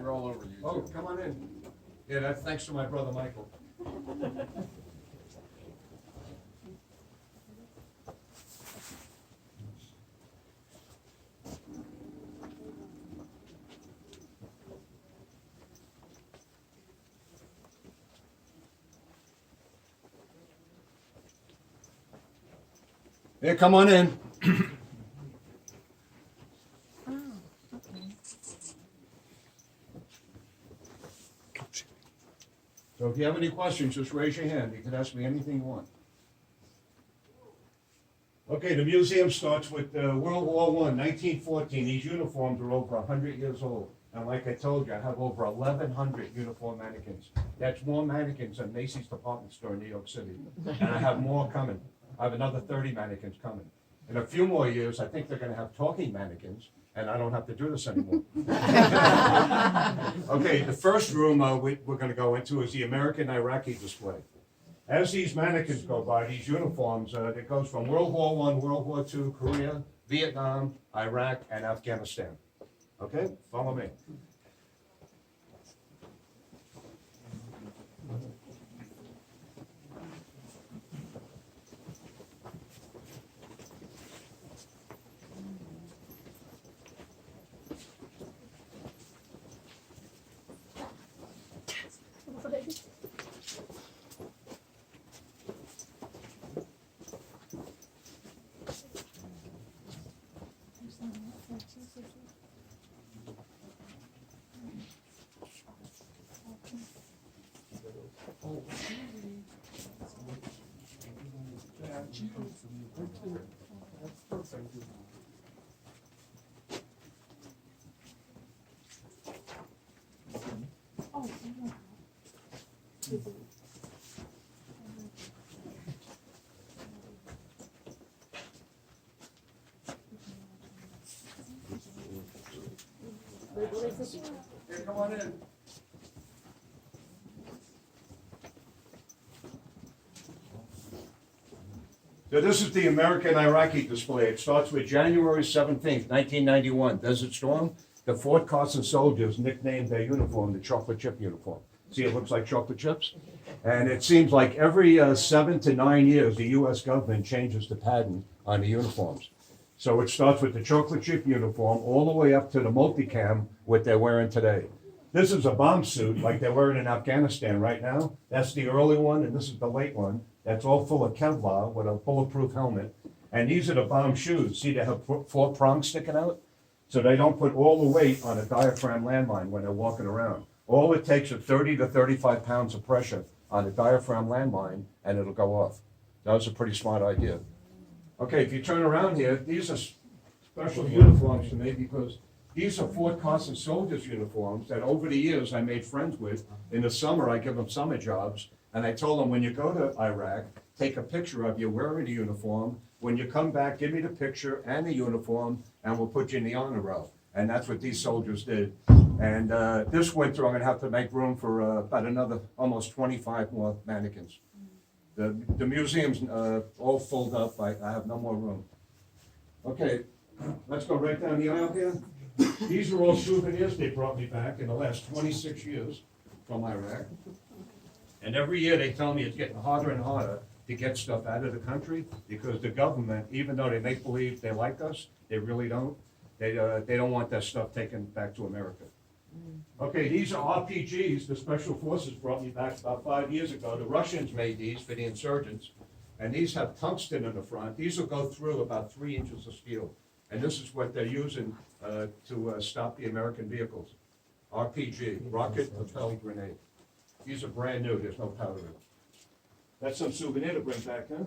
are all over you. Oh, come on in. Yeah, that's thanks to my brother Michael. Yeah, come on in. So if you have any questions, just raise your hand. You can ask me anything you want. Okay, the museum starts with World War I, 1914. These uniforms are over 100 years old. And like I told you, I have over 1,100 uniform mannequins. That's more mannequins than Macy's department store in New York City. And I have more coming. I have another 30 mannequins coming. In a few more years, I think they're going to have talking mannequins, and I don't have to do this anymore. Okay, the first room we're going to go into is the American-Iraqi display. As these mannequins go by, these uniforms, it goes from World War I, World War II, Korea, Vietnam, Iraq, and Afghanistan. Okay, follow me. Here, come on in. So this is the American-Iraqi display. It starts with January 17th, 1991, Desert Storm. The Fort Carson soldiers nicknamed their uniform the chocolate chip uniform. See, it looks like chocolate chips? And it seems like every 7 to 9 years, the U.S. government changes the pattern on the uniforms. So it starts with the chocolate chip uniform all the way up to the multicam, what they're wearing today. This is a bomb suit like they're wearing in Afghanistan right now. That's the early one, and this is the late one. That's all full of Kevlar with a bulletproof helmet. And these are the bomb shoes. See, they have 4 prongs sticking out? So they don't put all the weight on a diaphragm landmine when they're walking around. All it takes is 30 to 35 pounds of pressure on a diaphragm landmine, and it'll go off. That was a pretty smart idea. Okay, if you turn around here, these are special uniforms to me because these are Fort Carson soldiers' uniforms that over the years I made friends with. In the summer, I give them summer jobs, and I told them, when you go to Iraq, take a picture of you wearing the uniform. When you come back, give me the picture and the uniform, and we'll put you in the honor roll. And that's what these soldiers did. And this winter, I'm going to have to make room for about another almost 25 more mannequins. The museum's all filled up. I have no more room. Okay, let's go right down the aisle here. These are all souvenirs they brought me back in the last 26 years from Iraq. And every year they tell me it's getting harder and harder to get stuff out of the country because the government, even though they make believe they like us, they really don't. They don't want that stuff taken back to America. Okay, these are RPGs. The Special Forces brought me back about 5 years ago. The Russians made these for the insurgents. And these have tungsten in the front. These will go through about 3 inches of steel. And this is what they're using to stop the American vehicles. RPG, rocket propelled grenade. These are brand new, there's no powder in them. That's some souvenir to bring back, huh?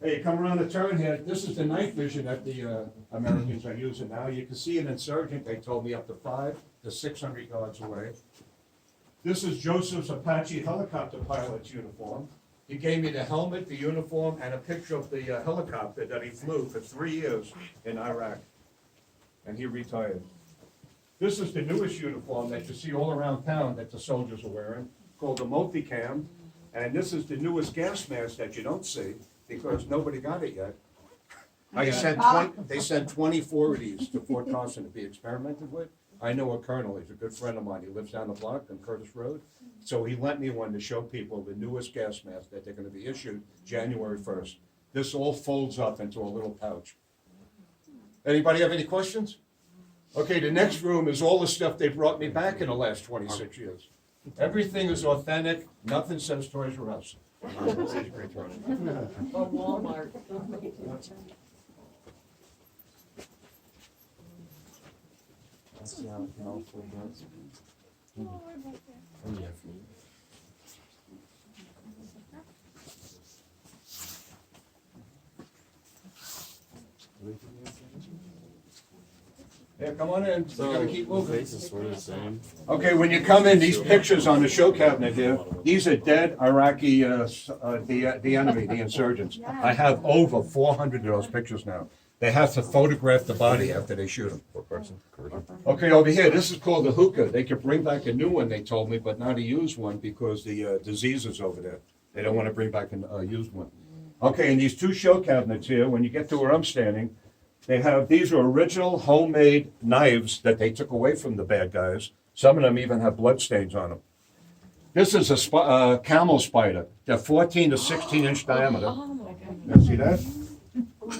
Hey, come around the turn here. This is the night vision that the Americans are using now. You can see an insurgent, they told me, up to 5 to 600 yards away. This is Joseph's Apache helicopter pilot's uniform. He gave me the helmet, the uniform, and a picture of the helicopter that he flew for 3 years in Iraq. And he retired. This is the newest uniform that you see all around town that the soldiers are wearing, called the multicam. And this is the newest gas mask that you don't see because nobody got it yet. They sent 24 of these to Fort Carson to be experimented with. I know a colonel, he's a good friend of mine, he lives down the block on Curtis Road. So he lent me one to show people the newest gas mask that they're gonna be issued January 1st. This all folds up into a little pouch. Anybody have any questions? Okay, the next room is all the stuff they brought me back in the last 26 years. Everything is authentic, nothing says Toys R Us. Or Walmart. Yeah, come on in, we gotta keep moving. Face is sort of the same. Okay, when you come in, these pictures on the show cabinet here, these are dead Iraqi, the enemy, the insurgents. I have over 400 of those pictures now. They have to photograph the body after they shoot them. Poor person. Okay, over here, this is called the hookah. They could bring back a new one, they told me, but not a used one because the disease is over there. They don't want to bring back a used one. Okay, and these two show cabinets here, when you get to where I'm standing, they have, these are original homemade knives that they took away from the bad guys. Some of them even have blood stains on them. This is a camel spider. They're 14 to 16-inch diameter. Oh, my God. You see that?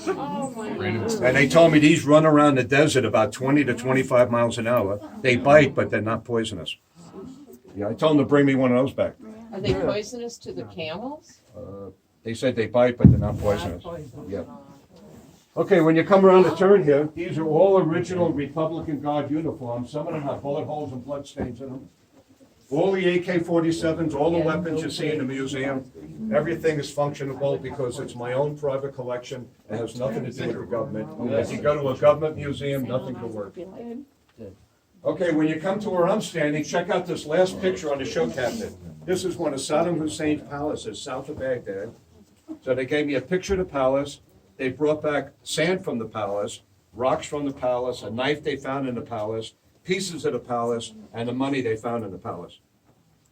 Oh, my God. And they told me these run around the desert about 20 to 25 miles an hour. They bite, but they're not poisonous. Yeah, I told them to bring me one of those back. Are they poisonous to the camels? They said they bite, but they're not poisonous. Yeah. Okay, when you come around the turn here, these are all original Republican Guard uniforms. Some of them have bullet holes and blood stains in them. All the AK-47s, all the weapons you see in the museum, everything is functionable because it's my own private collection. It has nothing to do with the government. If you go to a government museum, nothing can work. Okay, when you come to where I'm standing, check out this last picture on the show cabinet. This is one of Saddam Hussein's palaces south of Baghdad. So they gave me a picture of the palace. They brought back sand from the palace, rocks from the palace, a knife they found in the palace, pieces of the palace, and the money they found in the palace.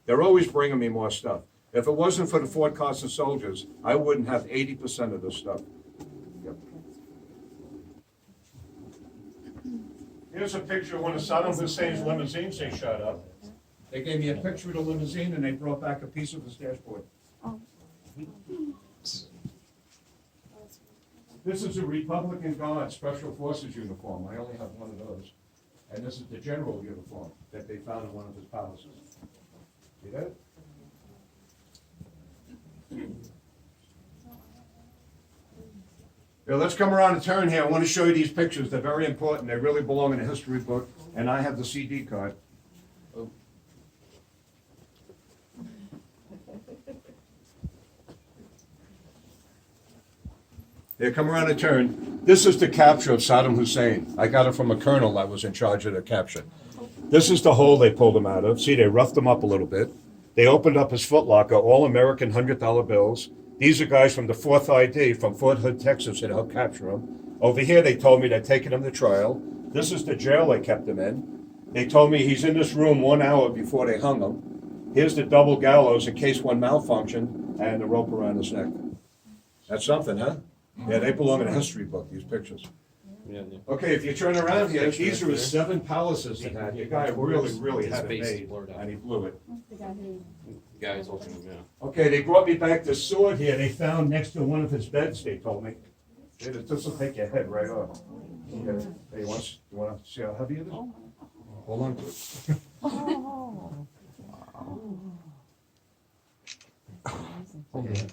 They're always bringing me more stuff. If it wasn't for the Fort Carson soldiers, I wouldn't have 80% of this stuff. Yep. Here's a picture of one of Saddam Hussein's limousines they shot up. They gave me a picture of the limousine and they brought back a piece of the dashboard. This is a Republican Guard Special Forces uniform. I only have one of those. And this is the general uniform that they found in one of his palaces. See that? Yeah, let's come around the turn here. I want to show you these pictures. They're very important. They really belong in a history book. And I have the CD card. They come around a turn. This is the capture of Saddam Hussein. I got it from a colonel that was in charge of the capture. This is the hole they pulled him out of. See, they roughed him up a little bit. They opened up his footlocker, all American $100 bills. These are guys from the 4th ID from Fort Hood, Texas, that helped capture him. Over here, they told me they're taking him to trial. This is the jail they kept him in. They told me he's in this room 1 hour before they hung him. Here's the double gallows in case one malfunctioned, and the rope around his neck. That's something, huh? Yeah, they belong in a history book, these pictures. Yeah. Okay, if you turn around here, these are his 7 palaces he had. The guy really had it made, and he blew it. Guys holding him, yeah. Okay, they brought me back this sword here they found next to one of his beds, they told me. This will take your head right off. Yeah. Hey, you want to see how heavy it is? Hold on to it.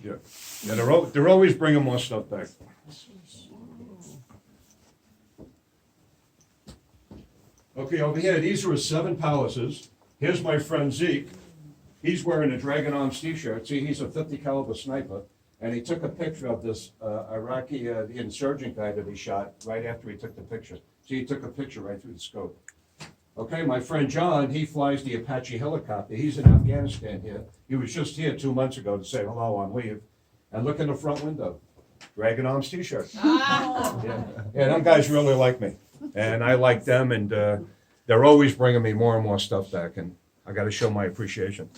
Yeah, yeah, they're always bringing more stuff back. Okay, over here, these are his 7 palaces. Here's my friend Zeke. He's wearing a Dragon Arms t-shirt. See, he's a 50 caliber sniper. And he took a picture of this Iraqi insurgent guy that he shot right after he took the picture. See, he took a picture right through the scope. Okay, my friend John, he flies the Apache helicopter. He's in Afghanistan here. He was just here 2 months ago to say hello on leave. And look in the front window. Dragon Arms t-shirt. Yeah, them guys really like me. And I like them, and they're always bringing me more and more stuff back. And I got to show my appreciation.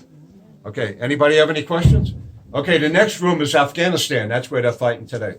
Okay, anybody have any questions? Okay, the next room is Afghanistan. That's where they're fighting today.